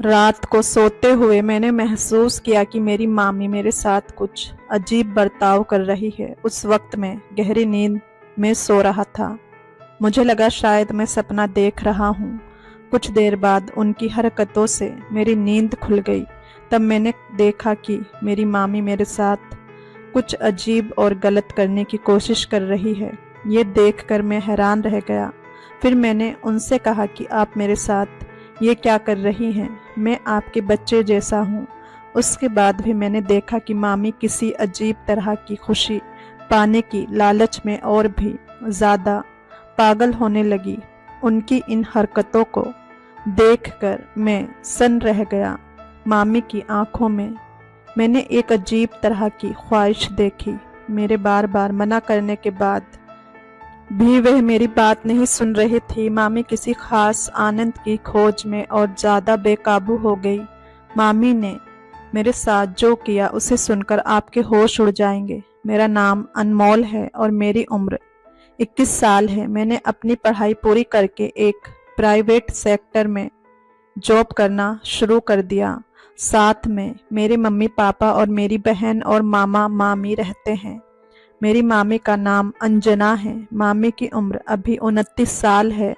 रात को सोते हुए मैंने महसूस किया कि मेरी मामी मेरे साथ कुछ अजीब बर्ताव कर रही है। उस वक्त मैं गहरी नींद में सो रहा था। मुझे लगा शायद मैं सपना देख रहा हूँ। कुछ देर बाद उनकी हरकतों से मेरी नींद खुल गई। तब मैंने देखा कि मेरी मामी मेरे साथ कुछ अजीब और गलत करने की कोशिश कर रही है। ये देखकर मैं हैरान रह गया। फिर मैंने उनसे कहा कि आप मेरे साथ ये क्या कर रही हैं? मैं आपके बच्चे जैसा हूँ। उसके बाद भी मैंने देखा कि मामी किसी अजीब तरह की खुशी पाने की लालच में और भी ज़्यादा पागल होने लगी। उनकी इन हरकतों को देखकर मैं सन्न रह गया। मामी की आंखों में मैंने एक अजीब तरह की ख्वाहिश देखी। मेरे बार बार मना करने के बाद भी वह मेरी बात नहीं सुन रही थी। मामी किसी खास आनंद की खोज में और ज़्यादा बेकाबू हो गई। मामी ने मेरे साथ जो किया उसे सुनकर आपके होश उड़ जाएंगे। मेरा नाम अनमोल है और मेरी उम्र 21 साल है। मैंने अपनी पढ़ाई पूरी करके एक प्राइवेट सेक्टर में जॉब करना शुरू कर दिया। साथ में मेरे मम्मी पापा और मेरी बहन और मामा मामी रहते हैं। मेरी मामी का नाम अंजना है। मामी की उम्र अभी 29 साल है।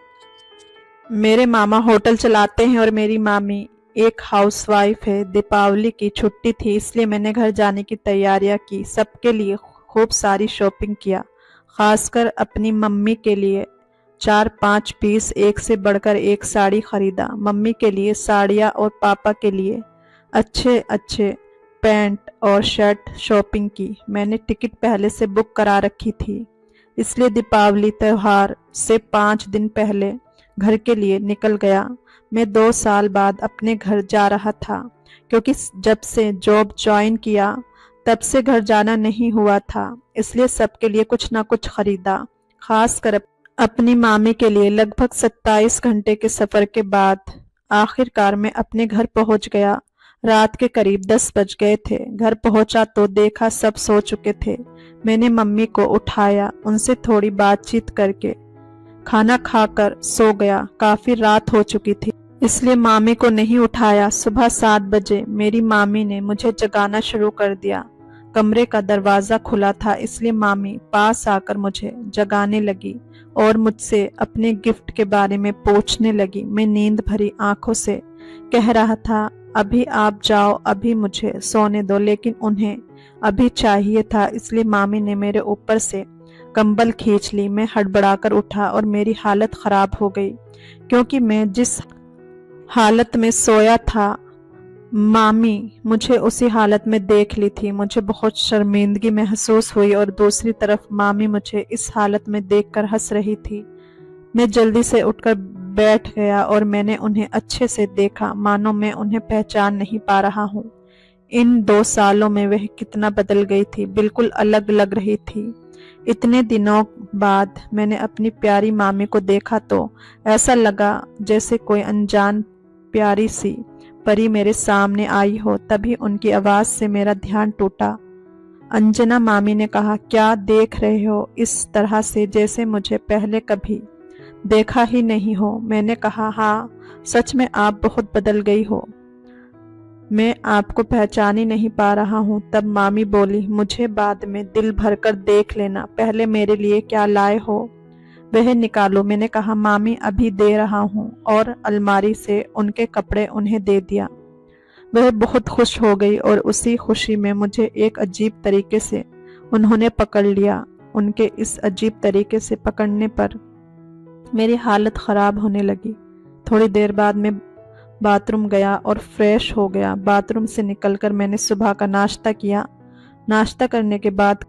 मेरे मामा होटल चलाते हैं और मेरी मामी एक हाउसवाइफ है। दीपावली की छुट्टी थी इसलिए मैंने घर जाने की तैयारियां की। सबके लिए खूब सारी शॉपिंग किया, खासकर अपनी मम्मी के लिए 4-5 पीस एक से बढ़कर एक साड़ी खरीदा। मम्मी के लिए साड़ियाँ और पापा के लिए अच्छे अच्छे पैंट और शर्ट शॉपिंग की। मैंने टिकट पहले से बुक करा रखी थी इसलिए दीपावली त्यौहार से 5 दिन पहले घर के लिए निकल गया। मैं 2 साल बाद अपने घर जा रहा था क्योंकि जब से जॉब ज्वाइन किया तब से घर जाना नहीं हुआ था, इसलिए सबके लिए कुछ ना कुछ खरीदा। खासकर अपनी मामी के लिए लगभग 27 घंटे के सफ़र के बाद आखिरकार मैं अपने घर पहुंच गया। रात के करीब 10 बज गए थे। घर पहुंचा तो देखा सब सो चुके थे। मैंने मम्मी को उठाया, उनसे थोड़ी बातचीत करके खाना खाकर सो गया। काफी रात हो चुकी थी इसलिए मामी को नहीं उठाया। सुबह 7 बजे मेरी मामी ने मुझे जगाना शुरू कर दिया। कमरे का दरवाजा खुला था इसलिए मामी पास आकर मुझे जगाने लगी और मुझसे अपने गिफ्ट के बारे में पूछने लगी। मैं नींद भरी आंखों से कह रहा था, अभी आप जाओ, अभी मुझे सोने दो, लेकिन उन्हें अभी चाहिए था इसलिए मामी ने मेरे ऊपर से कंबल खींच ली। मैं हड़बड़ाकर उठा और मेरी हालत खराब हो गई क्योंकि मैं जिस हालत में सोया था मामी मुझे उसी हालत में देख ली थी। मुझे बहुत शर्मिंदगी महसूस हुई और दूसरी तरफ मामी मुझे इस हालत में देखकर हंस रही थी। मैं जल्दी से उठकर बैठ गया और मैंने उन्हें अच्छे से देखा, मानो मैं उन्हें पहचान नहीं पा रहा हूँ। इन 2 सालों में वह कितना बदल गई थी, बिल्कुल अलग लग रही थी। इतने दिनों बाद मैंने अपनी प्यारी मामी को देखा तो ऐसा लगा जैसे कोई अनजान प्यारी सी परी मेरे सामने आई हो। तभी उनकी आवाज से मेरा ध्यान टूटा। अंजना, मामी ने कहा, क्या देख रहे हो इस तरह से जैसे मुझे पहले कभी देखा ही नहीं हो? मैंने कहा, हाँ, सच में आप बहुत बदल गई हो, मैं आपको पहचान ही नहीं पा रहा हूँ। तब मामी बोली, मुझे बाद में दिल भरकर देख लेना, पहले मेरे लिए क्या लाए हो वह निकालो। मैंने कहा, मामी अभी दे रहा हूँ, और अलमारी से उनके कपड़े उन्हें दे दिया। वह बहुत खुश हो गई और उसी खुशी में मुझे एक अजीब तरीके से उन्होंने पकड़ लिया। उनके इस अजीब तरीके से पकड़ने पर मेरी हालत खराब होने लगी। थोड़ी देर बाद मैं बाथरूम गया और फ्रेश हो गया। बाथरूम से निकलकर मैंने सुबह का नाश्ता किया। नाश्ता करने के बाद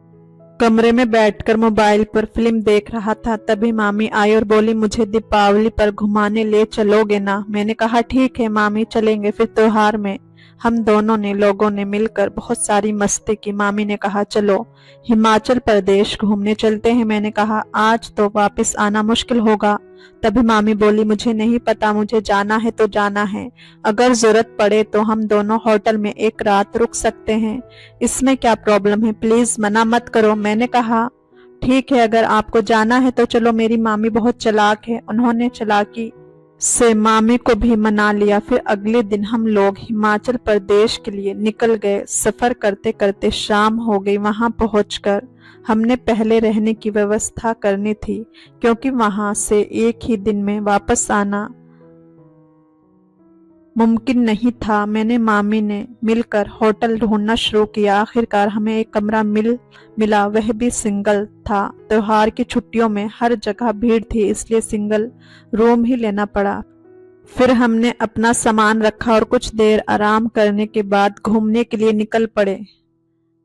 कमरे में बैठकर मोबाइल पर फिल्म देख रहा था। तभी मामी आई और बोली, मुझे दीपावली पर घुमाने ले चलोगे ना? मैंने कहा, ठीक है मामी, चलेंगे। फिर त्योहार में हम दोनों ने लोगों ने मिलकर बहुत सारी मस्ती की। मामी ने कहा, चलो हिमाचल प्रदेश घूमने चलते हैं। मैंने कहा, आज तो वापस आना मुश्किल होगा। तभी मामी बोली, मुझे नहीं पता, मुझे जाना है तो जाना है, अगर जरूरत पड़े तो हम दोनों होटल में एक रात रुक सकते हैं, इसमें क्या प्रॉब्लम है, प्लीज मना मत करो। मैंने कहा, ठीक है, अगर आपको जाना है तो चलो। मेरी मामी बहुत चालाक है, उन्होंने चालाकी से मामी को भी मना लिया। फिर अगले दिन हम लोग हिमाचल प्रदेश के लिए निकल गए। सफर करते करते शाम हो गई। वहां पहुंचकर हमने पहले रहने की व्यवस्था करनी थी, क्योंकि वहां से एक ही दिन में वापस आना मुमकिन नहीं था। मैंने मामी ने मिलकर होटल ढूंढना शुरू किया। आखिरकार हमें एक कमरा मिला, वह भी सिंगल था। त्योहार की छुट्टियों में हर जगह भीड़ थी, इसलिए सिंगल रूम ही लेना पड़ा। फिर हमने अपना सामान रखा और कुछ देर आराम करने के बाद घूमने के लिए निकल पड़े।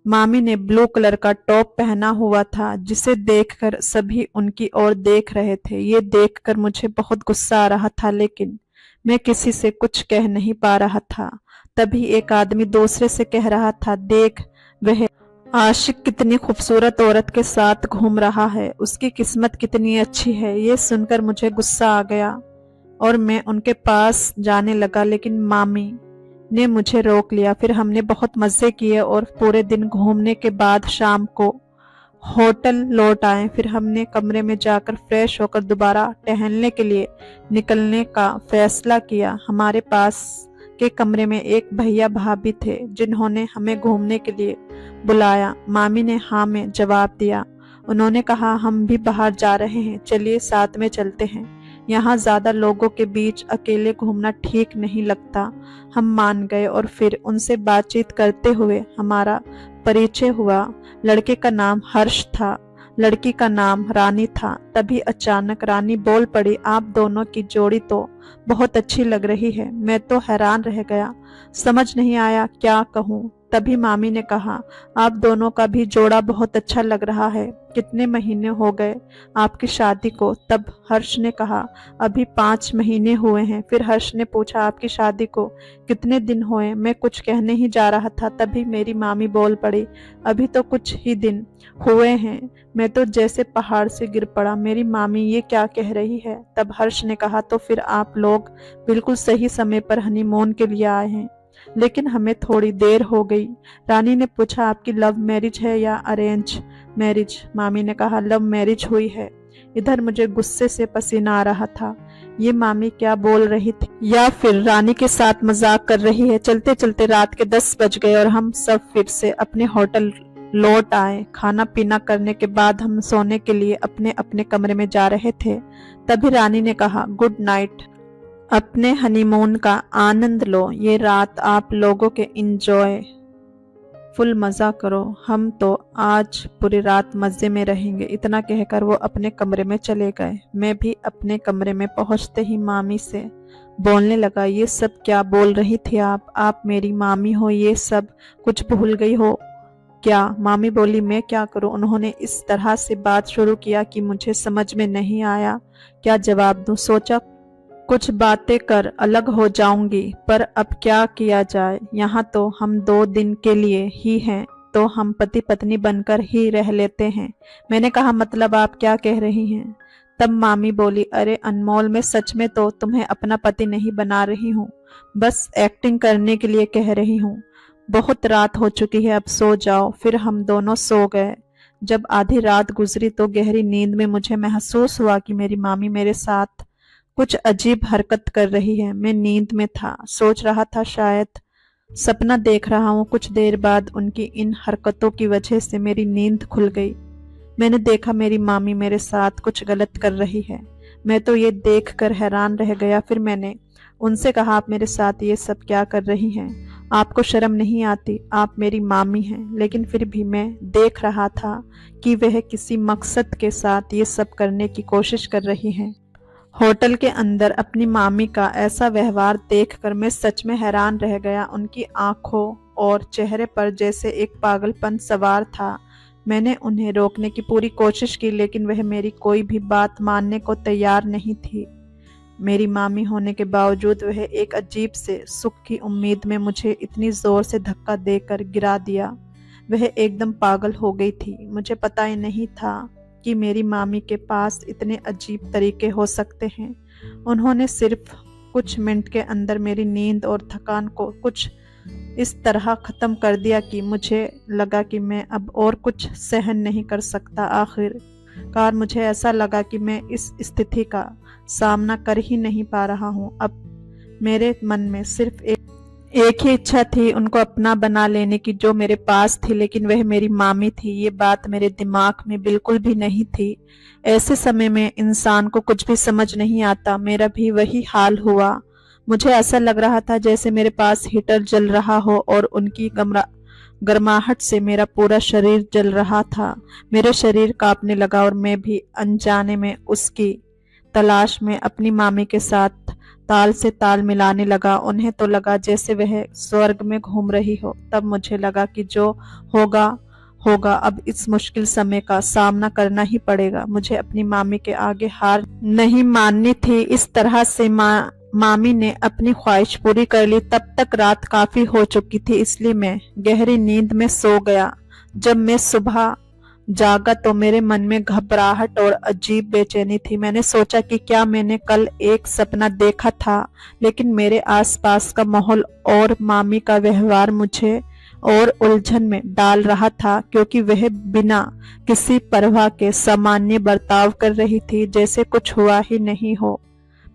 मामी ने ब्लू कलर का टॉप पहना हुआ था, जिसे देखकर सभी उनकी ओर देख रहे थे। ये देखकर मुझे बहुत गुस्सा आ रहा था, लेकिन मैं किसी से कुछ कह नहीं पा रहा था। तभी एक आदमी दूसरे से कह रहा था, देख वह आशिक कितनी खूबसूरत औरत के साथ घूम रहा है, उसकी किस्मत कितनी अच्छी है। ये सुनकर मुझे गुस्सा आ गया और मैं उनके पास जाने लगा, लेकिन मामी ने मुझे रोक लिया। फिर हमने बहुत मजे किए और पूरे दिन घूमने के बाद शाम को होटल लौट आए। फिर हमने कमरे में जाकर फ्रेश होकर दोबारा टहलने के लिए निकलने का फैसला किया। हमारे पास के कमरे में एक भैया भाभी थे, जिन्होंने हमें घूमने के लिए बुलाया। मामी ने हाँ में जवाब दिया। उन्होंने कहा, हम भी बाहर जा रहे हैं, चलिए साथ में चलते हैं। यहाँ ज्यादा लोगों के बीच अकेले घूमना ठीक नहीं लगता। हम मान गए और फिर उनसे बातचीत करते हुए हमारा परिचय हुआ। लड़के का नाम हर्ष था, लड़की का नाम रानी था। तभी अचानक रानी बोल पड़ी, आप दोनों की जोड़ी तो बहुत अच्छी लग रही है। मैं तो हैरान रह गया, समझ नहीं आया क्या कहूँ। तभी मामी ने कहा, आप दोनों का भी जोड़ा बहुत अच्छा लग रहा है। कितने महीने हो गए आपकी शादी को? तब हर्ष ने कहा, अभी 5 महीने हुए हैं। फिर हर्ष ने पूछा, आपकी शादी को कितने दिन हुए? मैं कुछ कहने ही जा रहा था, तभी मेरी मामी बोल पड़ी, अभी तो कुछ ही दिन हुए हैं। मैं तो जैसे पहाड़ से गिर पड़ा। मेरी मामी ये क्या कह रही है? तब हर्ष ने कहा, तो फिर आप लोग बिल्कुल सही समय पर हनीमून के लिए आए हैं, लेकिन हमें थोड़ी देर हो गई। रानी ने पूछा, आपकी लव मैरिज है या अरेंज मैरिज? मामी ने कहा, लव मैरिज हुई है। इधर मुझे गुस्से से पसीना आ रहा था। ये मामी क्या बोल रही थी, या फिर रानी के साथ मजाक कर रही है? चलते चलते रात के 10 बज गए और हम सब फिर से अपने होटल लौट आए। खाना पीना करने के बाद हम सोने के लिए अपने अपने कमरे में जा रहे थे। तभी रानी ने कहा, गुड नाइट, अपने हनीमून का आनंद लो। ये रात आप लोगों के इंजॉय फुल मजा करो, हम तो आज पूरी रात मजे में रहेंगे। इतना कहकर वो अपने कमरे में चले गए। मैं भी अपने कमरे में पहुंचते ही मामी से बोलने लगा, ये सब क्या बोल रही थी आप मेरी मामी हो, ये सब कुछ भूल गई हो क्या? मामी बोली, मैं क्या करूं? उन्होंने इस तरह से बात शुरू किया कि मुझे समझ में नहीं आया क्या जवाब दूं। सोचा कुछ बातें कर अलग हो जाऊंगी, पर अब क्या किया जाए। यहाँ तो हम 2 दिन के लिए ही हैं, तो हम पति पत्नी बनकर ही रह लेते हैं। मैंने कहा, मतलब आप क्या कह रही हैं? तब मामी बोली, अरे अनमोल, मैं सच में तो तुम्हें अपना पति नहीं बना रही हूँ, बस एक्टिंग करने के लिए कह रही हूँ। बहुत रात हो चुकी है, अब सो जाओ। फिर हम दोनों सो गए। जब आधी रात गुजरी तो गहरी नींद में मुझे महसूस हुआ कि मेरी मामी मेरे साथ कुछ अजीब हरकत कर रही है। मैं नींद में था, सोच रहा था शायद सपना देख रहा हूँ। कुछ देर बाद उनकी इन हरकतों की वजह से मेरी नींद खुल गई। मैंने देखा मेरी मामी मेरे साथ कुछ गलत कर रही है। मैं तो ये देखकर हैरान रह गया। फिर मैंने उनसे कहा, आप मेरे साथ ये सब क्या कर रही हैं? आपको शर्म नहीं आती? आप मेरी मामी हैं। लेकिन फिर भी मैं देख रहा था कि वह किसी मकसद के साथ ये सब करने की कोशिश कर रही हैं। होटल के अंदर अपनी मामी का ऐसा व्यवहार देखकर मैं सच में हैरान रह गया। उनकी आंखों और चेहरे पर जैसे एक पागलपन सवार था। मैंने उन्हें रोकने की पूरी कोशिश की, लेकिन वह मेरी कोई भी बात मानने को तैयार नहीं थी। मेरी मामी होने के बावजूद वह एक अजीब से सुख की उम्मीद में मुझे इतनी जोर से धक्का देकर गिरा दिया। वह एकदम पागल हो गई थी। मुझे पता ही नहीं था कि मेरी मामी के पास इतने अजीब तरीके हो सकते हैं। उन्होंने सिर्फ कुछ मिनट के अंदर मेरी नींद और थकान को कुछ इस तरह ख़त्म कर दिया कि मुझे लगा कि मैं अब और कुछ सहन नहीं कर सकता। आखिर कार मुझे ऐसा लगा कि मैं इस स्थिति का सामना कर ही नहीं पा रहा हूँ। अब मेरे मन में सिर्फ एक ही इच्छा थी, उनको अपना बना लेने की, जो मेरे पास थी, लेकिन वह मेरी मामी थी। ये बात मेरे दिमाग में बिल्कुल भी नहीं थी। ऐसे समय में इंसान को कुछ भी समझ नहीं आता। मेरा भी वही हाल हुआ। मुझे ऐसा लग रहा था जैसे मेरे पास हीटर जल रहा हो और उनकी गर्माहट से मेरा पूरा शरीर जल रहा था। मेरे शरीर कांपने लगा और मैं भी अनजाने में उसकी तलाश में अपनी मामी के साथ ताल से ताल मिलाने लगा। उन्हें तो लगा जैसे वह स्वर्ग में घूम रही हो। तब मुझे लगा कि जो होगा होगा, अब इस मुश्किल समय का सामना करना ही पड़ेगा। मुझे अपनी मामी के आगे हार नहीं माननी थी। इस तरह से मामी ने अपनी ख्वाहिश पूरी कर ली। तब तक रात काफी हो चुकी थी, इसलिए मैं गहरी नींद में सो गया। जब मैं सुबह जागा तो मेरे मन में घबराहट और अजीब बेचैनी थी। मैंने सोचा कि क्या मैंने कल एक सपना देखा था, लेकिन मेरे आसपास का माहौल और मामी का व्यवहार मुझे और उलझन में डाल रहा था, क्योंकि वह बिना किसी परवाह के सामान्य बर्ताव कर रही थी, जैसे कुछ हुआ ही नहीं हो।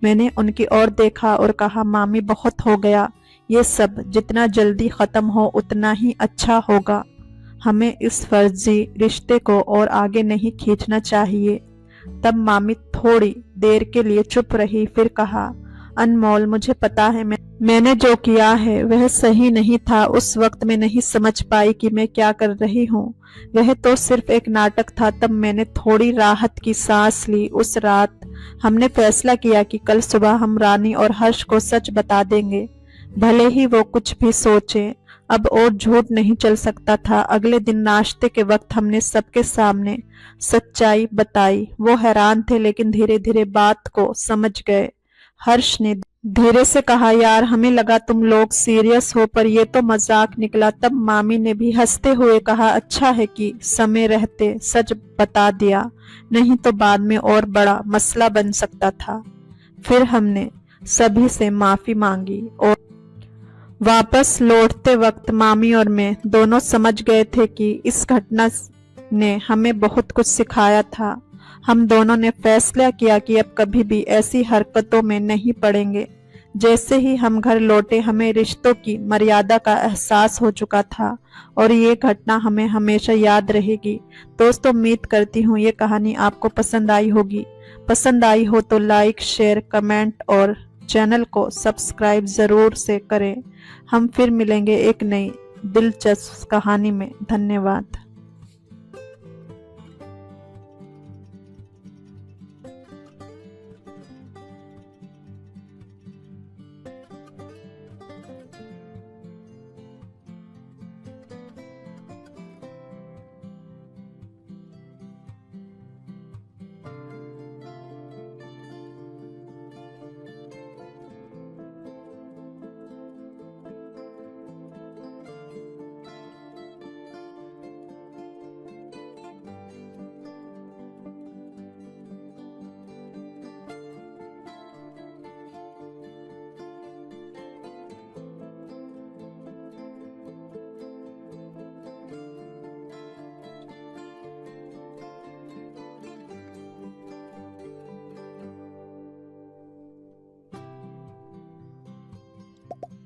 मैंने उनकी ओर देखा और कहा, मामी बहुत हो गया ये सब, जितना जल्दी खत्म हो उतना ही अच्छा होगा। हमें इस फर्जी रिश्ते को और आगे नहीं खींचना चाहिए। तब मामी थोड़ी देर के लिए चुप रही, फिर कहा, अनमोल, मुझे पता है मैंने जो किया है वह सही नहीं था। उस वक्त मैं नहीं समझ पाई कि मैं क्या कर रही हूँ। वह तो सिर्फ एक नाटक था। तब मैंने थोड़ी राहत की सांस ली। उस रात हमने फैसला किया कि कल सुबह हम रानी और हर्ष को सच बता देंगे, भले ही वो कुछ भी सोचे। अब और झूठ नहीं चल सकता था। अगले दिन नाश्ते के वक्त हमने सबके सामने सच्चाई बताई। वो हैरान थे, लेकिन धीरे धीरे बात को समझ गए। हर्ष ने धीरे से कहा, यार, हमें लगा तुम लोग सीरियस हो, पर ये तो मजाक निकला। तब मामी ने भी हंसते हुए कहा, अच्छा है कि समय रहते सच बता दिया, नहीं तो बाद में और बड़ा मसला बन सकता था। फिर हमने सभी से माफी मांगी और वापस लौटते वक्त मामी और मैं दोनों समझ गए थे कि इस घटना ने हमें बहुत कुछ सिखाया था। हम दोनों ने फैसला किया कि अब कभी भी ऐसी हरकतों में नहीं पड़ेंगे। जैसे ही हम घर लौटे, हमें रिश्तों की मर्यादा का एहसास हो चुका था और ये घटना हमें हमेशा याद रहेगी। दोस्तों, उम्मीद करती हूँ ये कहानी आपको पसंद आई होगी। पसंद आई हो तो लाइक, शेयर, कमेंट और चैनल को सब्सक्राइब जरूर से करें। हम फिर मिलेंगे एक नई दिलचस्प कहानी में। धन्यवाद।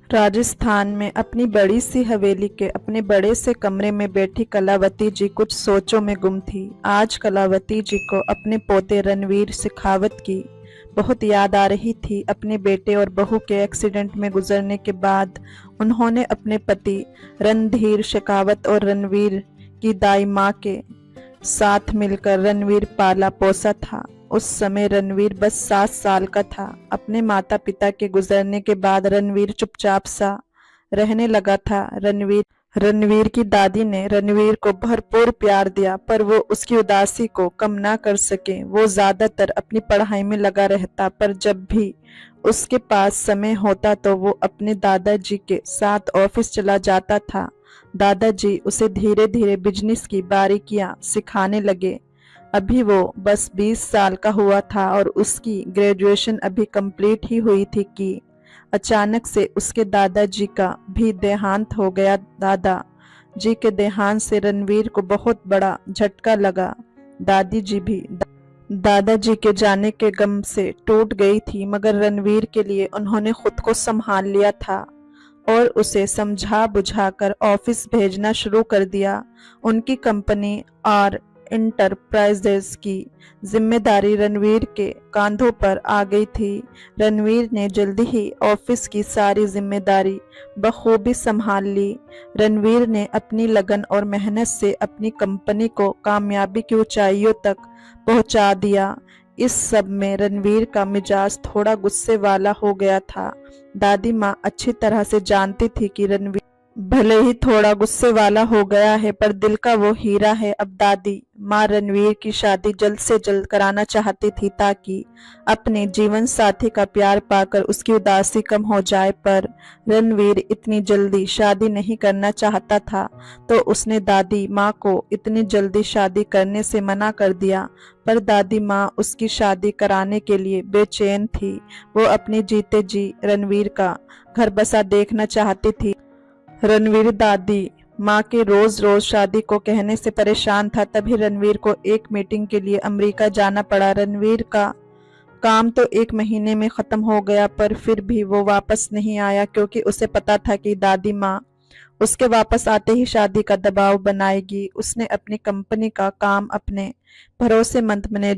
राजस्थान में अपनी बड़ी सी हवेली के अपने बड़े से कमरे में बैठी कलावती जी कुछ सोचों में गुम थी। आज कलावती जी को अपने पोते रणवीर शेखावत की बहुत याद आ रही थी। अपने बेटे और बहू के एक्सीडेंट में गुजरने के बाद उन्होंने अपने पति रणधीर शेखावत और रणवीर की दाई माँ के साथ मिलकर रणवीर पाला पोसा था। उस समय रणवीर बस 7 साल का था। अपने माता पिता के गुजरने के बाद रणवीर चुपचाप सा रहने लगा था। रणवीर की दादी ने रणवीर को भरपूर प्यार दिया, पर वो उसकी उदासी को कम ना कर सके। वो ज्यादातर अपनी पढ़ाई में लगा रहता, पर जब भी उसके पास समय होता तो वो अपने दादाजी के साथ ऑफिस चला जाता था। दादाजी उसे धीरे धीरे बिजनेस की बारीकियां सिखाने लगे। अभी वो बस 20 साल का हुआ था और उसकी ग्रेजुएशन अभी कंप्लीट ही हुई थी कि अचानक से उसके दादाजी का भी देहांत हो गया। दादाजी के देहांत से रणवीर को बहुत बड़ा झटका लगा। दादी जी भी दादाजी के जाने के गम से टूट गई थी, मगर रणवीर के लिए उन्होंने खुद को संभाल लिया था और उसे समझा बुझाकर ऑफिस भेजना शुरू कर दिया। उनकी कंपनी और इंटरप्राइजेस की जिम्मेदारी रणवीर के कंधों पर आ गई थी। रणवीर ने जल्दी ही ऑफिस की सारी जिम्मेदारी बखूबी संभाल ली। रणवीर ने अपनी लगन और मेहनत से अपनी कंपनी को कामयाबी की ऊंचाइयों तक पहुंचा दिया। इस सब में रणवीर का मिजाज थोड़ा गुस्से वाला हो गया था। दादी माँ अच्छी तरह से जानती थी कि रणवीर भले ही थोड़ा गुस्से वाला हो गया है, पर दिल का वो हीरा है। अब दादी माँ रणवीर की शादी जल्द से जल्द कराना चाहती थी ताकि अपने जीवन साथी का प्यार पाकर उसकी उदासी कम हो जाए, पर रणवीर इतनी जल्दी शादी नहीं करना चाहता था, तो उसने दादी माँ को इतनी जल्दी शादी करने से मना कर दिया। पर दादी माँ उसकी शादी कराने के लिए बेचैन थी। वो अपने जीते जी रणवीर का घर बसा देखना चाहती थी। रणवीर दादी माँ के रोज रोज शादी को कहने से परेशान था। तभी रणवीर को एक मीटिंग के लिए अमेरिका जाना पड़ा। रणवीर का काम तो 1 महीने में खत्म हो गया, पर फिर भी वो वापस नहीं आया, क्योंकि उसे पता था कि दादी माँ उसके वापस आते ही शादी का दबाव बनाएगी। उसने अपनी कंपनी का काम अपने भरोसेमंद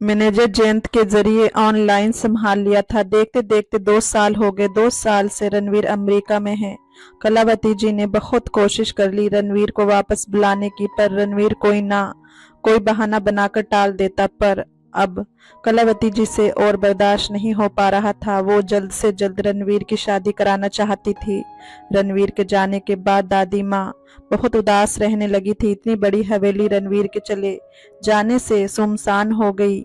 मैनेजर जयंत के जरिए ऑनलाइन संभाल लिया था। देखते देखते 2 साल हो गए। 2 साल से रणवीर अमेरिका में है। कलावती जी ने बहुत कोशिश कर ली रणवीर को वापस बुलाने की, पर रणवीर कोई बहाना बनाकर टाल देता। पर अब कलावती जी से और बर्दाश्त नहीं हो पा रहा था। वो जल्द से जल्द रणवीर की शादी कराना चाहती थी। रणवीर के जाने के बाद दादी माँ बहुत उदास रहने लगी थी। इतनी बड़ी हवेली रणवीर के चले जाने से सुनसान हो गई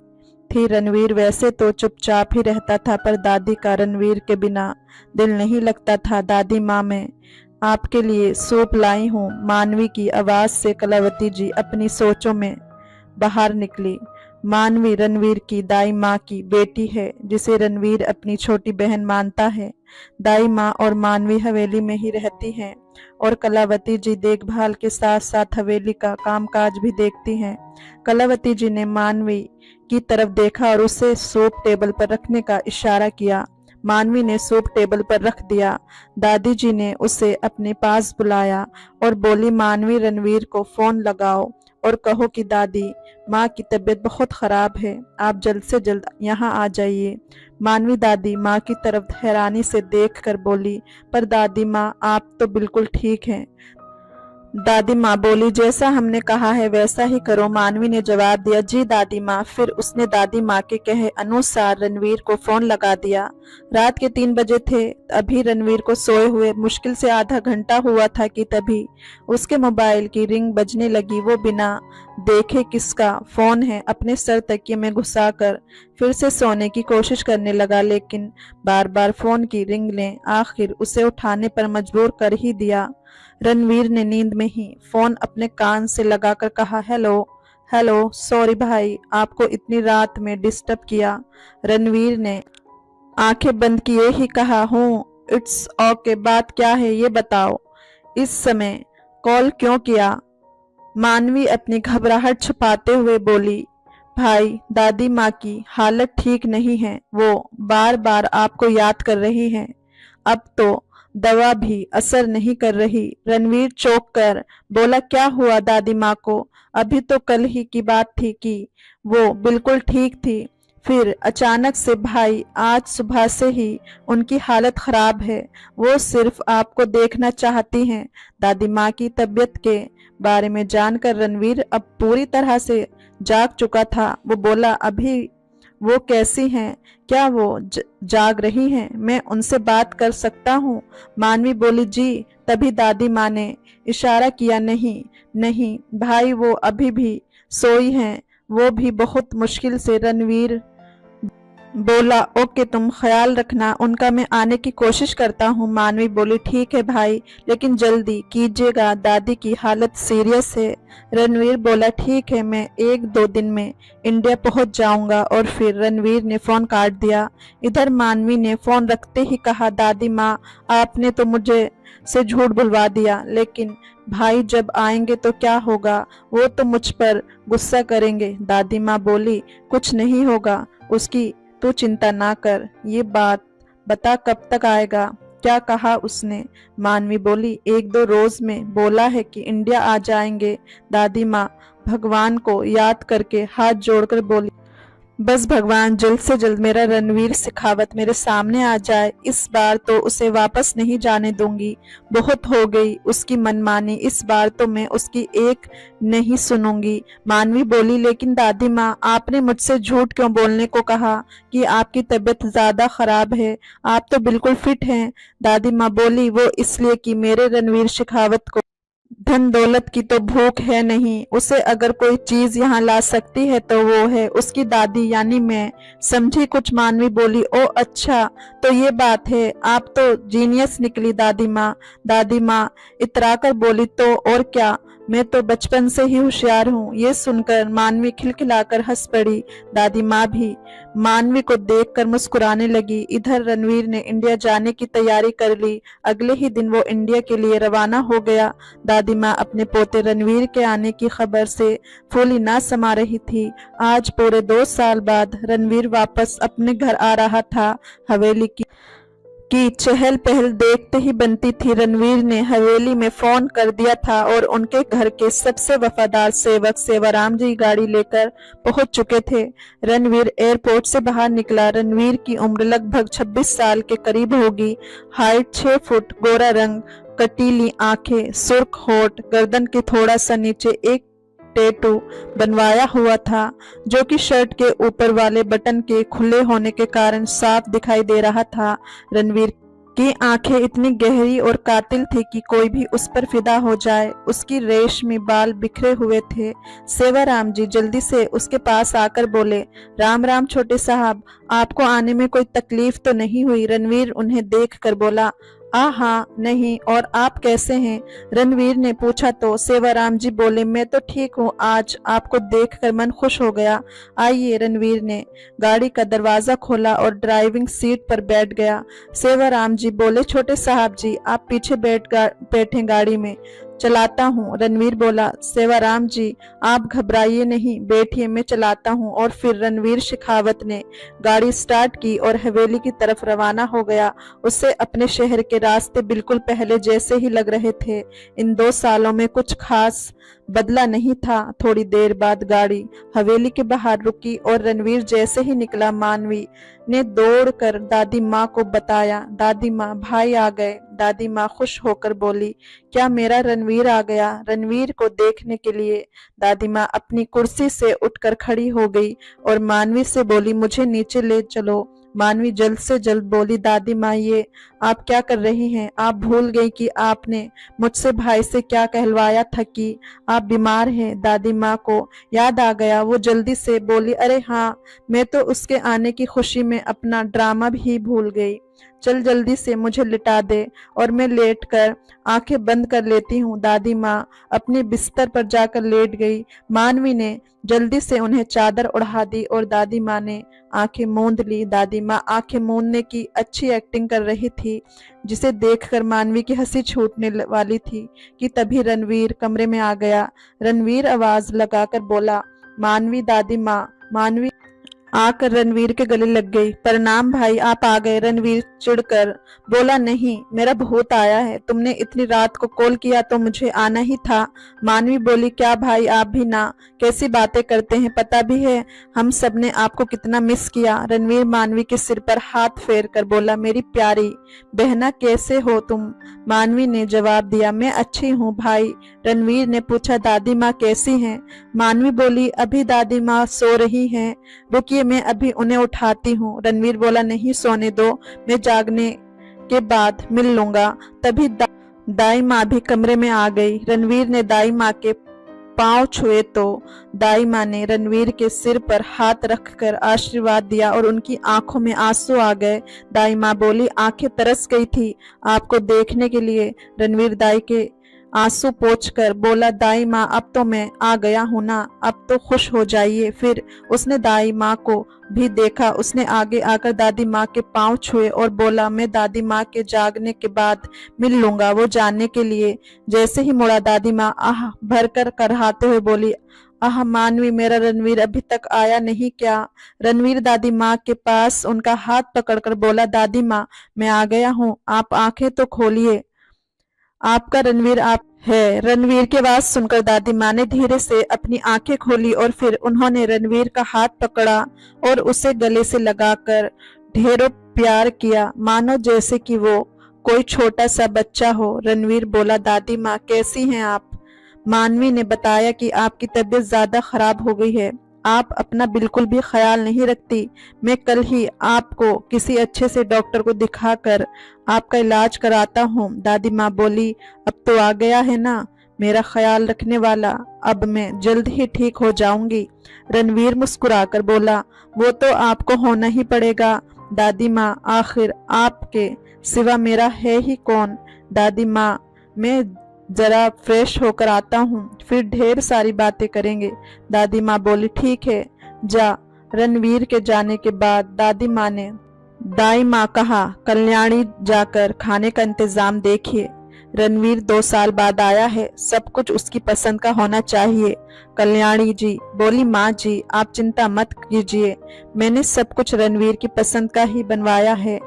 थी। रणवीर वैसे तो चुपचाप ही रहता था, पर दादी का रणवीर के बिना दिल नहीं लगता था। दादी माँ, मैं आपके लिए सूप लाई हूँ, मानवी की आवाज से कलावती जी अपनी सोचों में बाहर निकली। मानवी रणवीर की दाई माँ की बेटी है, जिसे रणवीर अपनी छोटी बहन मानता है। दाई माँ और मानवी हवेली में ही रहती हैं और कलावती जी देखभाल के साथ साथ हवेली का कामकाज भी देखती हैं। कलावती जी ने मानवी की तरफ देखा और उसे सूप टेबल पर रखने का इशारा किया। मानवी ने सूप टेबल पर रख दिया। दादी जी ने उसे अपने पास बुलाया और बोली, मानवी, रणवीर को फोन लगाओ और कहो कि दादी माँ की तबीयत बहुत खराब है, आप जल्द से जल्द यहाँ आ जाइए। मानवी दादी माँ की तरफ हैरानी से देख कर बोली, पर दादी माँ, आप तो बिल्कुल ठीक हैं। दादी माँ बोली, जैसा हमने कहा है वैसा ही करो। मानवी ने जवाब दिया, जी दादी माँ। फिर उसने दादी माँ के कहे अनुसार रणवीर को फोन लगा दिया। रात के 3 बजे थे। अभी रणवीर को सोए हुए मुश्किल से आधा घंटा हुआ था कि तभी उसके मोबाइल की रिंग बजने लगी। वो बिना देखे किसका फोन है अपने सर तकिए में घुसाकर फिर से सोने की कोशिश करने लगा, लेकिन बार बार फोन की रिंग ने आखिर उसे उठाने पर मजबूर कर ही दिया। रणवीर ने नींद में ही फोन अपने कान से लगाकर कहा, हेलो हेलो, सॉरी भाई, आपको इतनी रात में डिस्टर्ब किया। रणवीर ने आंखें बंद किए ही कहा, हूँ, इट्स ओके, बात क्या है ये बताओ, इस समय कॉल क्यों किया? मानवी अपनी घबराहट छुपाते हुए बोली, भाई, दादी माँ की हालत ठीक नहीं है, वो बार बार आपको याद कर रही हैं। अब तो दवा भी असर नहीं कर रही। रणवीर चौंक कर बोला, क्या हुआ दादी माँ को? अभी तो कल ही की बात थी कि वो बिल्कुल ठीक थी, फिर अचानक से भाई आज सुबह से ही उनकी हालत खराब है। वो सिर्फ आपको देखना चाहती हैं। दादी माँ की तबीयत के बारे में जानकर रणवीर अब पूरी तरह से जाग चुका था। वो बोला, अभी वो कैसी हैं? क्या वो जाग रही हैं? मैं उनसे बात कर सकता हूँ? मानवी बोली, जी। तभी दादी माँ ने इशारा किया, नहीं नहीं भाई, वो अभी भी सोई हैं, वो भी बहुत मुश्किल से। रणवीर बोला ओके तुम ख्याल रखना उनका, मैं आने की कोशिश करता हूँ। मानवी बोली ठीक है भाई, लेकिन जल्दी कीजिएगा, दादी की हालत सीरियस है। रणवीर बोला ठीक है, मैं 1-2 दिन में इंडिया पहुंच जाऊंगा। और फिर रणवीर ने फोन काट दिया। इधर मानवी ने फोन रखते ही कहा दादी माँ, आपने तो मुझे से झूठ बुलवा दिया, लेकिन भाई जब आएंगे तो क्या होगा, वो तो मुझ पर गुस्सा करेंगे। दादी माँ बोली कुछ नहीं होगा उसकी, तू चिंता ना कर। ये बात बता कब तक आएगा, क्या कहा उसने। मानवी बोली 1-2 रोज में बोला है कि इंडिया आ जाएंगे। दादी माँ भगवान को याद करके हाथ जोड़कर बोली बस भगवान जल्द से जल्द मेरा रणवीर शेखावत मेरे सामने आ जाए, इस बार तो उसे वापस नहीं जाने दूंगी। बहुत हो गई उसकी मनमानी, इस बार तो मैं उसकी एक नहीं सुनूंगी। मानवी बोली लेकिन दादी माँ, आपने मुझसे झूठ क्यों बोलने को कहा कि आपकी तबीयत ज्यादा खराब है, आप तो बिल्कुल फिट हैं। दादी माँ बोली वो इसलिए कि मेरे रणवीर शेखावत को धन दौलत की तो भूख है नहीं, उसे अगर कोई चीज यहाँ ला सकती है तो वो है उसकी दादी यानी मैं। समझी कुछ। मानवी बोली ओ अच्छा, तो ये बात है, आप तो जीनियस निकली दादी माँ। दादी माँ इतराकर बोली तो और क्या, मैं तो बचपन से ही होशियार हूँ। ये सुनकर मानवी खिलखिलाकर हंस पड़ी। दादी माँ भी मानवी को देखकर मुस्कुराने लगी। इधर रणवीर ने इंडिया जाने की तैयारी कर ली। अगले ही दिन वो इंडिया के लिए रवाना हो गया। दादी माँ अपने पोते रणवीर के आने की खबर से फूली ना समा रही थी। आज पूरे 2 साल बाद रणवीर वापस अपने घर आ रहा था। हवेली की चहल पहल देखते ही बनती थी। रणवीर ने हवेली में फोन कर दिया था और उनके घर के सबसे वफादार सेवक सेवाराम जी गाड़ी लेकर पहुंच चुके थे। रणवीर एयरपोर्ट से बाहर निकला। रणवीर की उम्र लगभग 26 साल के करीब होगी। हाइट 6 फुट, गोरा रंग, कटीली आंखें, सुर्ख होठ, गर्दन के थोड़ा सा नीचे एक टैटू बनवाया हुआ था, जो कि शर्ट के ऊपर वाले बटन के खुले होने के कारण साफ दिखाई दे रहा था। रणवीर की आंखें इतनी गहरी और कातिल थी कि कोई भी उस पर फिदा हो जाए। उसकी रेशमी बाल बिखरे हुए थे। सेवाराम जी जल्दी से उसके पास आकर बोले राम राम छोटे साहब, आपको आने में कोई तकलीफ तो नहीं हुई। रणवीर उन्हें देख कर बोला हाँ नहीं, और आप कैसे हैं? रणवीर ने पूछा तो सेवाराम जी बोले मैं तो ठीक हूँ, आज आपको देखकर मन खुश हो गया। आइए। रणवीर ने गाड़ी का दरवाजा खोला और ड्राइविंग सीट पर बैठ गया। सेवाराम जी बोले छोटे साहब जी आप पीछे बैठे, गाड़ी में चलाता हूँ। रणवीर बोला सेवाराम जी आप घबराइए नहीं, बैठिए मैं चलाता हूँ। और फिर रणवीर शेखावत ने गाड़ी स्टार्ट की और हवेली की तरफ रवाना हो गया। उसे अपने शहर के रास्ते बिल्कुल पहले जैसे ही लग रहे थे। इन 2 सालों में कुछ खास बदला नहीं था। थोड़ी देर बाद गाड़ी हवेली के बाहर रुकी और रणवीर जैसे ही निकला, मानवी ने दौड़कर दादी माँ को बताया। दादी माँ भाई आ गए। दादी माँ खुश होकर बोली क्या मेरा रणवीर आ गया? रणवीर को देखने के लिए दादी माँ अपनी कुर्सी से उठकर खड़ी हो गई और मानवी से बोली मुझे नीचे ले चलो। मानवी जल्द से जल्द बोली दादी माँ ये आप क्या कर रही हैं? आप भूल गई कि आपने मुझसे भाई से क्या कहलवाया था कि आप बीमार हैं। दादी माँ को याद आ गया। वो जल्दी से बोली अरे हाँ, मैं तो उसके आने की खुशी में अपना ड्रामा भी भूल गई। चल जल्दी से मुझे लिटा दे और मैं लेटकर आंखें बंद कर लेती हूँ। दादी माँ अपने बिस्तर पर जाकर लेट गई। मानवी ने जल्दी से उन्हें चादर ओढ़ा दी और दादी माँ ने आंखें मूंद ली। दादी माँ आंखें मूंदने की अच्छी एक्टिंग कर रही थी, जिसे देखकर मानवी की हंसी छूटने वाली थी कि तभी रणवीर कमरे में आ गया। रणवीर आवाज लगाकर बोला मानवी। दादी माँ मानवी आकर रणवीर के गले लग गई। प्रणाम भाई, आप आ गए। रणवीर चिढ़कर बोला नहीं, मेरा भूत आया है, तुमने इतनी रात को कॉल किया तो मुझे आना ही था। मानवी बोली क्या भाई आप भी ना, कैसी बातें करते हैं, पता भी है हम सब ने आपको कितना मिस किया। रणवीर मानवी के सिर पर हाथ फेर कर बोला मेरी प्यारी बहना कैसे हो तुम? मानवी ने जवाब दिया मैं अच्छी हूँ भाई। रणवीर ने पूछा दादी माँ कैसी हैं? मानवी बोली अभी दादी माँ सो रही हैं, रुकिए मैं अभी उन्हें उठाती हूँ। रणवीर बोला नहीं सोने दो, मैं जागने के बाद मिल लूंगा। तभी दाई माँ भी कमरे में आ गई। रणवीर ने दाई माँ के पांव छुए तो दाई माँ ने रणवीर के सिर पर हाथ रखकर आशीर्वाद दिया और उनकी आंखों में आंसू आ गए। दाई माँ बोली, आंखें तरस गई थी आपको देखने के लिए। रणवीर दाई के आंसू पोंछकर बोला, दाई माँ अब तो मैं आ गया हूं ना, अब तो खुश हो जाइए। फिर उसने दाई माँ को भी देखा। उसने आगे आकर दादी माँ के पांव छुए और बोला, मैं दादी माँ के जागने के बाद मिल लूंगा वो जानने के लिए। जैसे ही मुड़ा दादी माँ आह भरकर करहाते हुए बोली, आह मानवी, मेरा रणवीर अभी तक आया नहीं क्या? रणवीर दादी माँ के पास उनका हाथ पकड़कर बोला, दादी माँ मैं आ गया हूँ, आप आंखें तो खोलिए, आपका रणवीर आप है। रणवीर की आवाज सुनकर दादी माँ ने धीरे से अपनी आंखें खोली और फिर उन्होंने रणवीर का हाथ पकड़ा और उसे गले से लगाकर ढेरों प्यार किया, मानो जैसे कि वो कोई छोटा सा बच्चा हो। रणवीर बोला, दादी माँ कैसी हैं आप? मानवी ने बताया कि आपकी तबीयत ज्यादा खराब हो गई है, आप अपना बिल्कुल भी ख्याल नहीं रखती। मैं कल ही आपको किसी अच्छे से डॉक्टर को दिखाकर आपका इलाज कराता हूँ। दादी माँ बोली, अब तो आ गया है ना मेरा ख्याल रखने वाला, अब मैं जल्द ही ठीक हो जाऊंगी। रणवीर मुस्कुराकर बोला, वो तो आपको होना ही पड़ेगा दादी माँ, आखिर आपके सिवा मेरा है ही कौन। दादी माँ मैं जरा फ्रेश होकर आता हूँ, फिर ढेर सारी बातें करेंगे। दादी माँ बोली, ठीक है जा। रणवीर के जाने के बाद दादी माँ ने दाई माँ कहा, कल्याणी जाकर खाने का इंतजाम देखिए, रणवीर 2 साल बाद आया है, सब कुछ उसकी पसंद का होना चाहिए। कल्याणी जी बोली, माँ जी आप चिंता मत कीजिए, मैंने सब कुछ रणवीर की पसंद का ही बनवाया है,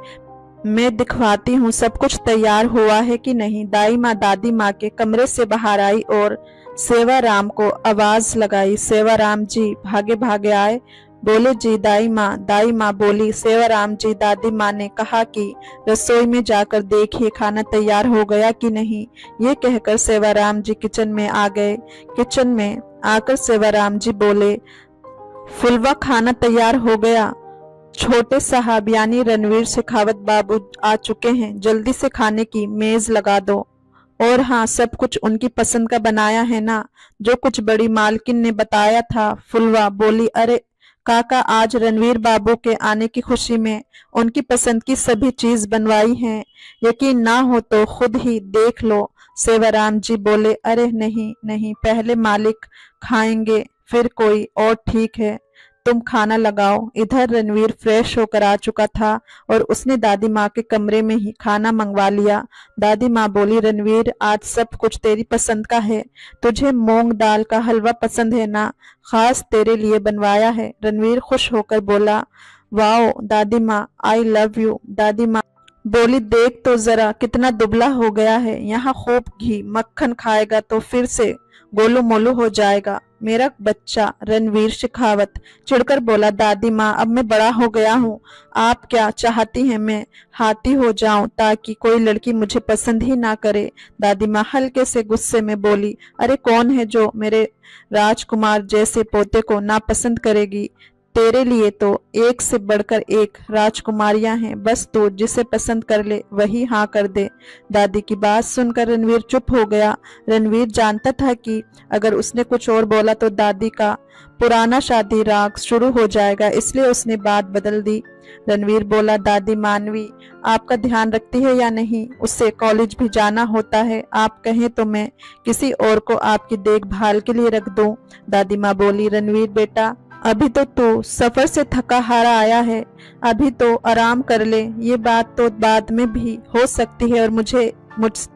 मैं दिखवाती हूँ सब कुछ तैयार हुआ है कि नहीं। दाई माँ दादी माँ के कमरे से बाहर आई और सेवाराम को आवाज लगाई। सेवाराम जी भागे भागे आए, बोले, जी दाई माँ। दाई माँ बोली, सेवाराम जी दादी माँ ने कहा कि रसोई में जाकर देखिए खाना तैयार हो गया कि नहीं। ये कहकर सेवाराम जी किचन में आ गए। किचन में आकर सेवाराम जी बोले, फुलवा खाना तैयार हो गया, छोटे साहब यानी रणवीर शेखावत बाबू आ चुके हैं, जल्दी से खाने की मेज लगा दो। और हाँ, सब कुछ उनकी पसंद का बनाया है ना, जो कुछ बड़ी मालकिन ने बताया था। फुलवा बोली, अरे काका, आज रणवीर बाबू के आने की खुशी में उनकी पसंद की सभी चीज बनवाई हैं, यकीन ना हो तो खुद ही देख लो। सेवाराम जी बोले, अरे नहीं नहीं, पहले मालिक खाएंगे फिर कोई और, ठीक है तुम खाना लगाओ। इधर रणवीर फ्रेश होकर आ चुका था और उसने दादी माँ के कमरे में ही खाना मंगवा लिया। दादी माँ बोली, रणवीर आज सब कुछ तेरी पसंद का है, तुझे मूंग दाल का हलवा पसंद है ना, खास तेरे लिए बनवाया है। रणवीर खुश होकर बोला, वाओ दादी माँ, आई लव यू। दादी माँ बोली, देख तो जरा कितना दुबला हो गया है, यहाँ खूब घी मक्खन खाएगा तो फिर से गोलू मोलू हो जाएगा मेरा बच्चा। रणवीर शेखावत चिढ़कर बोला, दादी माँ अब मैं बड़ा हो गया हूँ, आप क्या चाहती हैं मैं हाथी हो जाऊं ताकि कोई लड़की मुझे पसंद ही ना करे। दादी माँ हल्के से गुस्से में बोली, अरे कौन है जो मेरे राजकुमार जैसे पोते को नापसंद करेगी, तेरे लिए तो एक से बढ़कर एक राजकुमारियां हैं, बस तू जिसे पसंद कर ले वही हाँ कर दे। दादी की बात सुनकर रणवीर चुप हो गया। रणवीर जानता था कि अगर उसने कुछ और बोला तो दादी का पुराना शादी राग शुरू हो जाएगा, इसलिए उसने बात बदल दी। रणवीर बोला, दादी मानवी आपका ध्यान रखती है या नहीं, उससे कॉलेज भी जाना होता है, आप कहें तो मैं किसी और को आपकी देखभाल के लिए रख दूं। दादी माँ बोली, रणवीर बेटा अभी तो तू सफर से थका हारा आया है, अभी तो आराम कर ले, ये बात तो बाद में भी हो सकती है और मुझे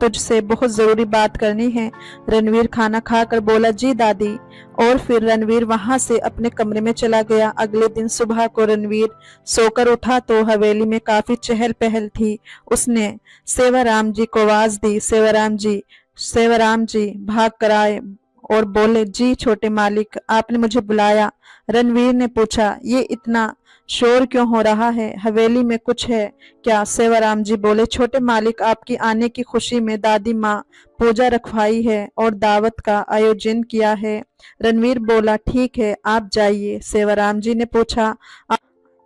तुझसे बहुत जरूरी बात करनी है। रणवीर खाना खाकर बोला, जी दादी। और फिर रणवीर वहां से अपने कमरे में चला गया। अगले दिन सुबह को रणवीर सोकर उठा तो हवेली में काफी चहल पहल थी। उसने सेवाराम जी को आवाज दी, सेवाराम जी। सेवाराम जी भाग कर आए और बोले, जी छोटे मालिक आपने मुझे बुलाया। रणवीर ने पूछा, ये इतना शोर क्यों हो रहा है, हवेली में कुछ है क्या? सेवाराम जी बोले, छोटे मालिक आपकी आने की खुशी में दादी माँ पूजा रखवाई है और दावत का आयोजन किया है। रणवीर बोला, ठीक है आप जाइए। सेवाराम जी ने पूछा,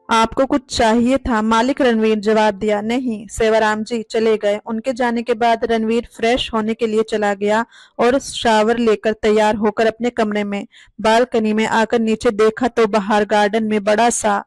आपको कुछ चाहिए था? मालिक रणवीर जवाब दिया। नहीं। सेवाराम जी चले गए। उनके जाने के बाद रणवीर फ्रेश होने के लिए चला गया और शावर लेकर तैयार होकर अपने कमरे में बालकनी में आकर नीचे देखा तो बाहर गार्डन में बड़ा सा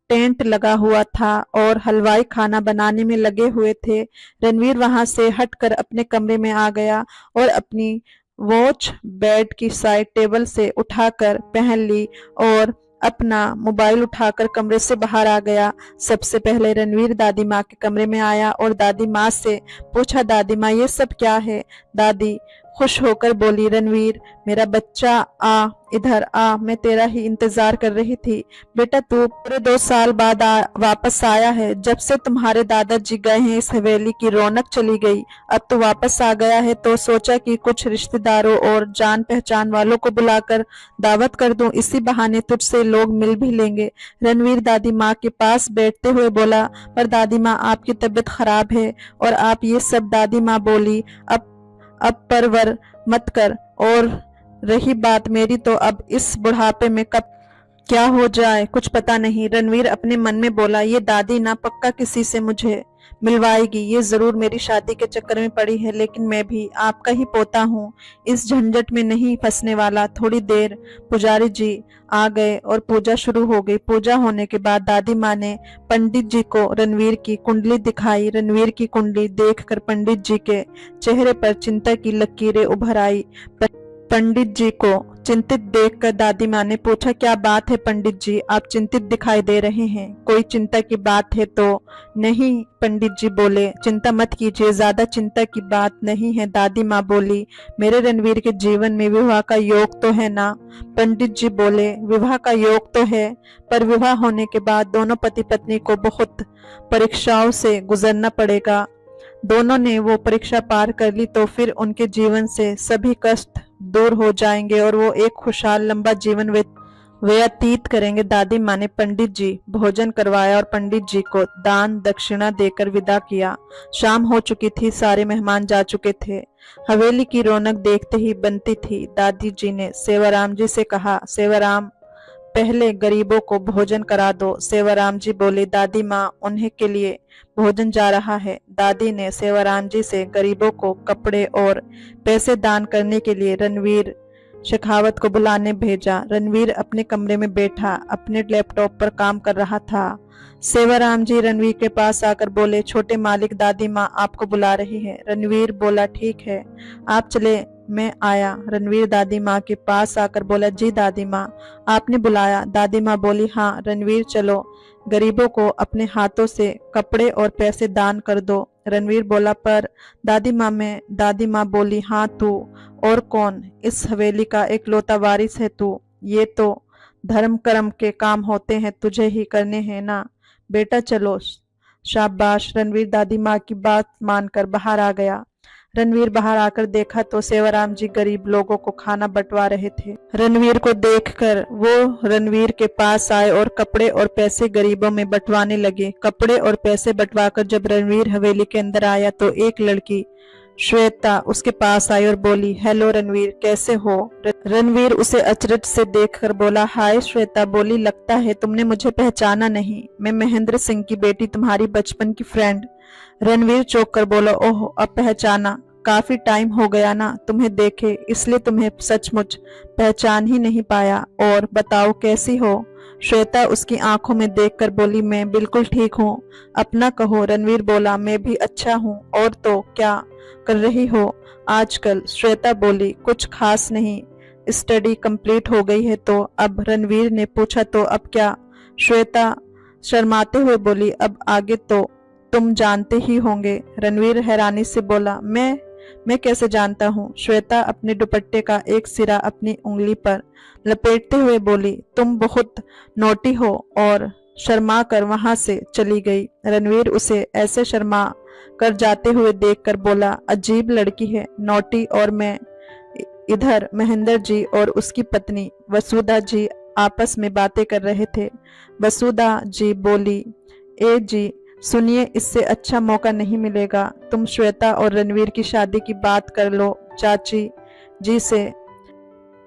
टेंट लगा हुआ था और हलवाई खाना बनाने में लगे हुए थे। रणवीर वहां से हटकर अपने कमरे में आ गया और अपनी वॉच बेड की साइड टेबल से उठाकर पहन ली और अपना मोबाइल उठाकर कमरे से बाहर आ गया। सबसे पहले रणवीर दादी माँ के कमरे में आया और दादी माँ से पूछा, दादी माँ ये सब क्या है? दादी खुश होकर बोली, रणवीर मेरा बच्चा, आ इधर आ, मैं तेरा ही इंतजार कर रही थी। बेटा तू पूरे 2 साल बाद वापस आया है। जब से तुम्हारे दादाजी गए हैं इस हवेली की रौनक चली गई। अब तू वापस आ गया है तो सोचा कि कुछ रिश्तेदारों और जान पहचान वालों को बुलाकर दावत कर दूं, इसी बहाने तुझसे लोग मिल भी लेंगे। रणवीर दादी माँ के पास बैठते हुए बोला, पर दादी माँ आपकी तबीयत खराब है और आप ये सब। दादी माँ बोली, अब परवर मत कर, और रही बात मेरी तो अब इस बुढ़ापे में कब क्या हो जाए कुछ पता नहीं। रणवीर अपने मन में बोला, ये दादी ना पक्का किसी से मुझे मिलवाएगी, ये जरूर मेरी शादी के चक्कर में पड़ी है, लेकिन मैं भी आपका ही पोता हूँ, इस झंझट में नहीं फंसने वाला। थोड़ी देर पुजारी जी आ गए और पूजा शुरू हो गई। पूजा होने के बाद दादी माँ ने पंडित जी को रणवीर की कुंडली दिखाई। रणवीर की कुंडली देखकर पंडित जी के चेहरे पर चिंता की लकीरें उभर आई। पंडित जी को चिंतित देखकर दादी माँ ने पूछा, क्या बात है पंडित जी, आप चिंतित दिखाई दे रहे हैं? कोई चिंता की बात है तो नहीं? पंडित जी बोले, चिंता मत कीजिए, ज्यादा चिंता की बात नहीं है। दादी माँ बोली, मेरे रणवीर के जीवन में विवाह का योग तो है ना? पंडित जी बोले, विवाह का योग तो है, पर विवाह होने के बाद दोनों पति पत्नी को बहुत परीक्षाओं से गुजरना पड़ेगा। दोनों ने वो परीक्षा पार कर ली तो फिर उनके जीवन से सभी कष्ट दूर हो जाएंगे और वो एक खुशहाल लंबा जीवन व्यतीत करेंगे। दादी माँ ने पंडित जी भोजन करवाया और पंडित जी को दान दक्षिणा देकर विदा किया। शाम हो चुकी थी, सारे मेहमान जा चुके थे। हवेली की रौनक देखते ही बनती थी। दादी जी ने सेवाराम जी से कहा, सेवाराम पहले गरीबों को भोजन करा दो। सेवाराम जी बोले, दादी माँ उन्हें के लिए भोजन जा रहा है। दादी ने सेवाराम जी से गरीबों को कपड़े और पैसे दान करने के लिए रणवीर शेखावत को बुलाने भेजा। रणवीर अपने कमरे में बैठा अपने लैपटॉप पर काम कर रहा था। सेवाराम जी रणवीर के पास आकर बोले, छोटे मालिक दादी माँ आपको बुला रही है। रणवीर बोला, ठीक है आप चले, मैं आया। रणवीर दादी माँ के पास आकर बोला, जी दादी माँ आपने बुलाया? दादी माँ बोली, हाँ। रणवीर चलो गरीबों को अपने हाथों से कपड़े और पैसे दान कर दो। रणवीर बोला, पर दादी माँ मैं। दादी माँ बोली, हाँ तू, और कौन? इस हवेली का इकलौता वारिस है तू। ये तो धर्म कर्म के काम होते हैं, तुझे ही करने हैं ना। बेटा चलो। शाबाश। रणवीर दादी माँ की बात मानकर बाहर आ गया। रणवीर बाहर आकर देखा तो सेवाराम जी गरीब लोगों को खाना बंटवा रहे थे। रणवीर को देखकर वो रणवीर के पास आए और कपड़े और पैसे गरीबों में बंटवाने लगे। कपड़े और पैसे बंटवाकर जब रणवीर हवेली के अंदर आया तो एक लड़की श्वेता उसके पास आई और बोली, हेलो रणवीर, कैसे हो? रणवीर उसे अचरज से देखकर बोला, हाय श्वेता। बोली, लगता है तुमने मुझे पहचाना नहीं, मैं महेंद्र सिंह की बेटी, तुम्हारी बचपन की फ्रेंड। रणवीर चौंक कर बोला, ओह अब पहचाना, काफी टाइम हो गया ना तुम्हें देखे, इसलिए तुम्हें सचमुच पहचान ही नहीं पाया। और बताओ कैसी हो? श्वेता उसकी आंखों में देखकर बोली, मैं बिल्कुल ठीक हूँ, अपना कहो। रणवीर बोला, मैं भी अच्छा हूँ। और तो क्या कर रही हो आजकल? श्वेता बोली, कुछ खास नहीं, स्टडी कंप्लीट हो गई है तो अब। रणवीर ने पूछा, तो अब क्या? श्वेता शर्माते हुए बोली, अब आगे तो तुम जानते ही होंगे। रणवीर हैरानी से बोला, मैं कैसे जानता हूँ? श्वेता अपने दुपट्टे का एक सिरा अपनी उंगली पर लपेटते हुए बोली, तुम बहुत नोटी हो, और शर्मा कर वहां से चली गई। रणवीर उसे ऐसे शर्मा कर जाते हुए देखकर बोला, अजीब लड़की है, नोटी। और मैं इधर महेंद्र जी और उसकी पत्नी वसुधा जी आपस में बातें कर रहे थे। वसुधा जी बोली, ए जी सुनिए, इससे अच्छा मौका नहीं मिलेगा, तुम श्वेता और रणवीर की शादी की बात कर लो चाची जी से।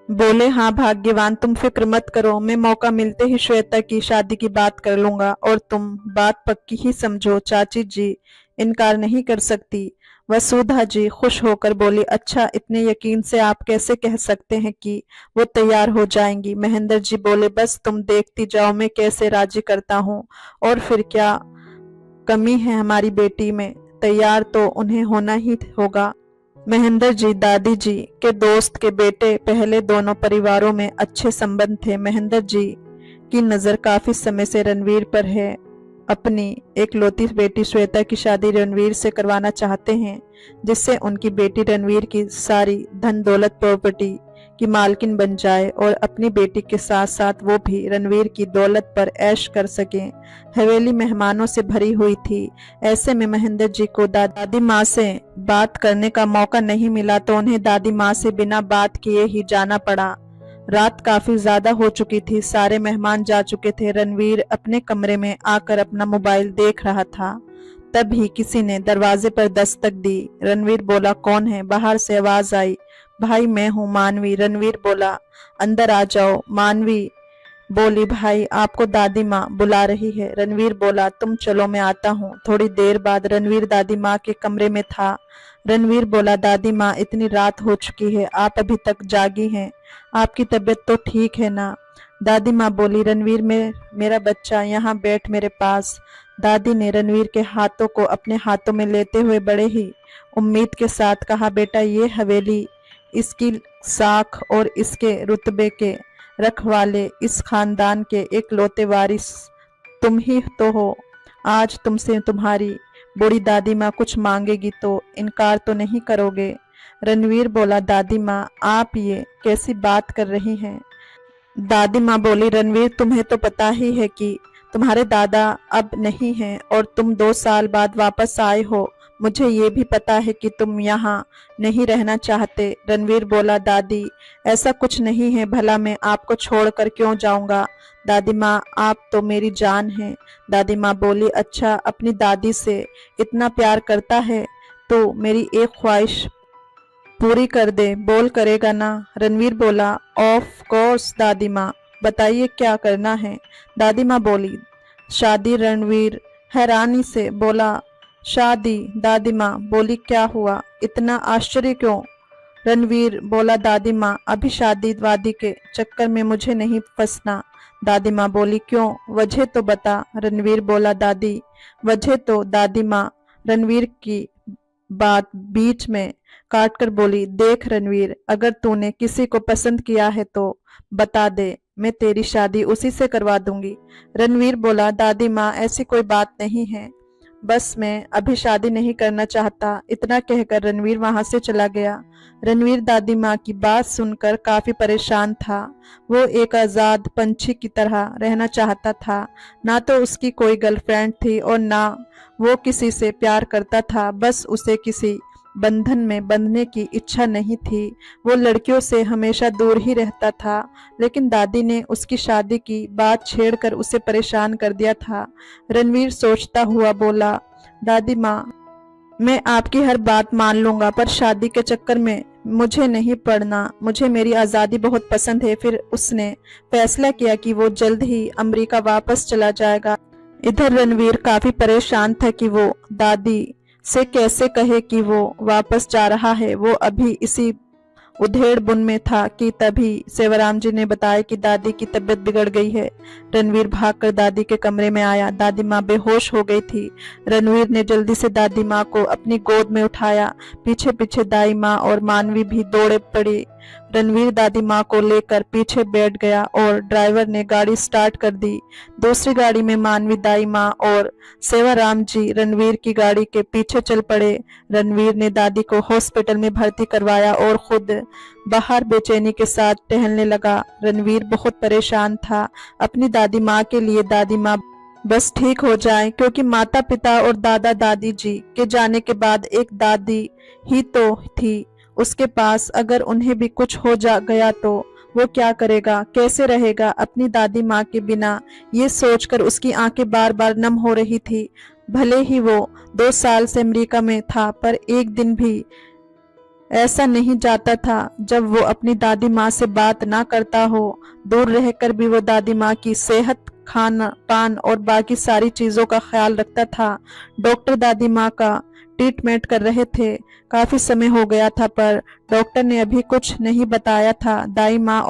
बोले हाँ भाग्यवान, तुम फिक्र मत करो, मैं मौका मिलते ही श्वेता की शादी की बात कर लूंगा और तुम बात पक्की ही समझो। चाची जी इनकार नहीं कर सकती। वसुधा जी खुश होकर बोली, अच्छा इतने यकीन से आप कैसे कह सकते हैं कि वो तैयार हो जाएंगी। महेंद्र जी बोले, बस तुम देखती जाओ मैं कैसे राजी करता हूँ। और फिर क्या कमी है हमारी बेटी में, तैयार तो उन्हें होना ही होगा। महेंद्र जी दादी जी के दोस्त के बेटे, पहले दोनों परिवारों में अच्छे संबंध थे। महेंद्र जी की नजर काफी समय से रणवीर पर है। अपनी एकलौती बेटी श्वेता की शादी रणवीर से करवाना चाहते हैं, जिससे उनकी बेटी रणवीर की सारी धन दौलत प्रॉपर्टी की मालकिन बन जाए और अपनी बेटी के साथ साथ वो भी रणवीर की दौलत पर ऐश कर सकें। हवेली मेहमानों से भरी हुई थी। ऐसे में महेंद्र जी को दादी माँ से बात करने का मौका नहीं मिला, तो उन्हें दादी माँ से बिना बात किए ही जाना पड़ा। रात काफी ज्यादा हो चुकी थी, सारे मेहमान जा चुके थे। रणवीर अपने कमरे में आकर अपना मोबाइल देख रहा था। तभी किसी ने दरवाजे पर दस्तक दी। रणवीर बोला, कौन है? बाहर से आवाज आई, भाई मैं हूँ मानवी। रणवीर बोला, अंदर आ जाओ। मानवी बोली, भाई आपको दादी माँ बुला रही है। रणवीर बोला, तुम चलो मैं आता हूँ। थोड़ी देर बाद रणवीर दादी माँ के कमरे में था। रणवीर बोला, दादी माँ इतनी रात हो चुकी है, आप अभी तक जागी हैं, आपकी तबीयत तो ठीक है ना? दादी माँ बोली, रणवीर में मेरा बच्चा यहाँ बैठ मेरे पास। दादी ने रणवीर के हाथों को अपने हाथों में लेते हुए बड़े ही उम्मीद के साथ कहा, बेटा ये हवेली, इसकी साख और इसके रुतबे के रखवाले, इस खानदान के इकलौते वारिस तुम ही तो हो। आज तुमसे तुम्हारी बूढ़ी दादी माँ कुछ मांगेगी तो इनकार तो नहीं करोगे? रणवीर बोला, दादी माँ आप ये कैसी बात कर रही हैं? दादी माँ बोली, रणवीर तुम्हें तो पता ही है कि तुम्हारे दादा अब नहीं हैं और तुम 2 साल बाद वापस आए हो। मुझे ये भी पता है कि तुम यहाँ नहीं रहना चाहते। रणवीर बोला, दादी ऐसा कुछ नहीं है, भला मैं आपको छोड़कर क्यों जाऊंगा? दादी माँ आप तो मेरी जान है। दादी माँ बोली, अच्छा अपनी दादी से इतना प्यार करता है तो मेरी एक ख्वाहिश पूरी कर दे, बोल करेगा ना? रणवीर बोला, ऑफ कोर्स दादी माँ, बताइए क्या करना है? दादी माँ बोली, शादी। रणवीर हैरानी से बोला, शादी? दादी माँ बोली, क्या हुआ, इतना आश्चर्य क्यों? रणवीर बोला, दादी माँ अभी शादी वादी के चक्कर में मुझे नहीं फंसना। दादी माँ बोली, क्यों, वजह तो बता। रणवीर बोला, दादी वजह तो। दादी माँ रणवीर की बात बीच में काटकर बोली, देख रणवीर, अगर तूने किसी को पसंद किया है तो बता दे, मैं तेरी शादी उसी से करवा दूंगी। रणवीर बोला, दादी माँ ऐसी कोई बात नहीं है, बस मैं अभी शादी नहीं करना चाहता। इतना कहकर रणवीर वहां से चला गया। रणवीर दादी माँ की बात सुनकर काफी परेशान था। वो एक आजाद पंछी की तरह रहना चाहता था। ना तो उसकी कोई गर्लफ्रेंड थी और ना वो किसी से प्यार करता था, बस उसे किसी बंधन में बंधने की इच्छा नहीं थी। वो लड़कियों से हमेशा दूर ही रहता था, लेकिन दादी ने उसकी शादी की बात छेड़कर उसे परेशान कर दिया था। रणवीर सोचता हुआ बोला, दादी माँ मैं आपकी हर बात मान लूंगा, पर शादी के चक्कर में मुझे नहीं पड़ना, मुझे मेरी आज़ादी बहुत पसंद है। फिर उसने फैसला किया कि वो जल्द ही अमेरिका वापस चला जाएगा। इधर रणवीर काफी परेशान था कि वो दादी से कैसे कहे कि वो वापस जा रहा है। वो अभी इसी उधेड़ बुन में था कि तभी सेवाराम जी ने बताया कि दादी की तबीयत बिगड़ गई है। रणवीर भागकर दादी के कमरे में आया। दादी माँ बेहोश हो गई थी। रणवीर ने जल्दी से दादी माँ को अपनी गोद में उठाया। पीछे पीछे दाई माँ और मानवी भी दौड़े पड़ी। रणवीर दादी माँ को लेकर पीछे बैठ गया और ड्राइवर ने गाड़ी स्टार्ट कर दी। दूसरी गाड़ी में मानवी, दाई माँ और सेवाराम जी रणवीर की गाड़ी के पीछे चल पड़े। रणवीर ने दादी को हॉस्पिटल में भर्ती करवाया और खुद बाहर बेचैनी के साथ टहलने लगा। रणवीर बहुत परेशान था अपनी दादी माँ के लिए। दादी माँ बस ठीक हो जाए, क्योंकि माता पिता और दादा दादी जी के जाने के बाद एक दादी ही तो थी उसके पास। अगर उन्हें भी कुछ हो जा गया तो वो क्या करेगा, कैसे रहेगा अपनी दादी माँ के बिना? ये सोचकर उसकी आंखें बार बार नम हो रही थी। भले ही वो 2 साल से अमेरिका में था, पर एक दिन भी ऐसा नहीं जाता था जब वो अपनी दादी माँ से बात ना करता हो। दूर रहकर भी वो दादी माँ की सेहत, खाना पान और बाकी सारी चीजों का ख्याल रखता था। डॉक्टर दादी माँ का ट्रीटमेंट कर रहे थे। काफी समय हो गया था पर डॉक्टर ने अभी कुछ नहीं बताया था। दाई माँ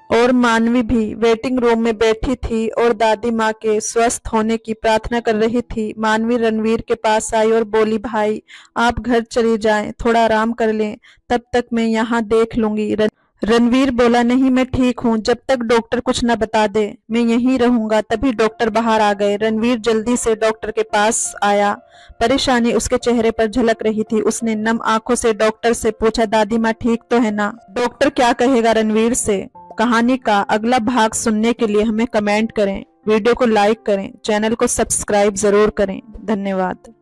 और मानवी भी वेटिंग रूम में बैठी थी और दादी माँ के स्वस्थ होने की प्रार्थना कर रही थी। मानवी रणवीर के पास आई और बोली, भाई आप घर चले जाएं, थोड़ा आराम कर लें, तब तक मैं यहाँ देख लूंगी। रणवीर बोला, नहीं मैं ठीक हूँ, जब तक डॉक्टर कुछ न बता दे मैं यहीं रहूंगा। तभी डॉक्टर बाहर आ गए। रणवीर जल्दी से डॉक्टर के पास आया। परेशानी उसके चेहरे पर झलक रही थी। उसने नम आंखों से डॉक्टर से पूछा, दादी माँ ठीक तो है ना? डॉक्टर क्या कहेगा रणवीर से? कहानी का अगला भाग सुनने के लिए हमें कमेंट करें, वीडियो को लाइक करें, चैनल को सब्सक्राइब जरूर करें। धन्यवाद।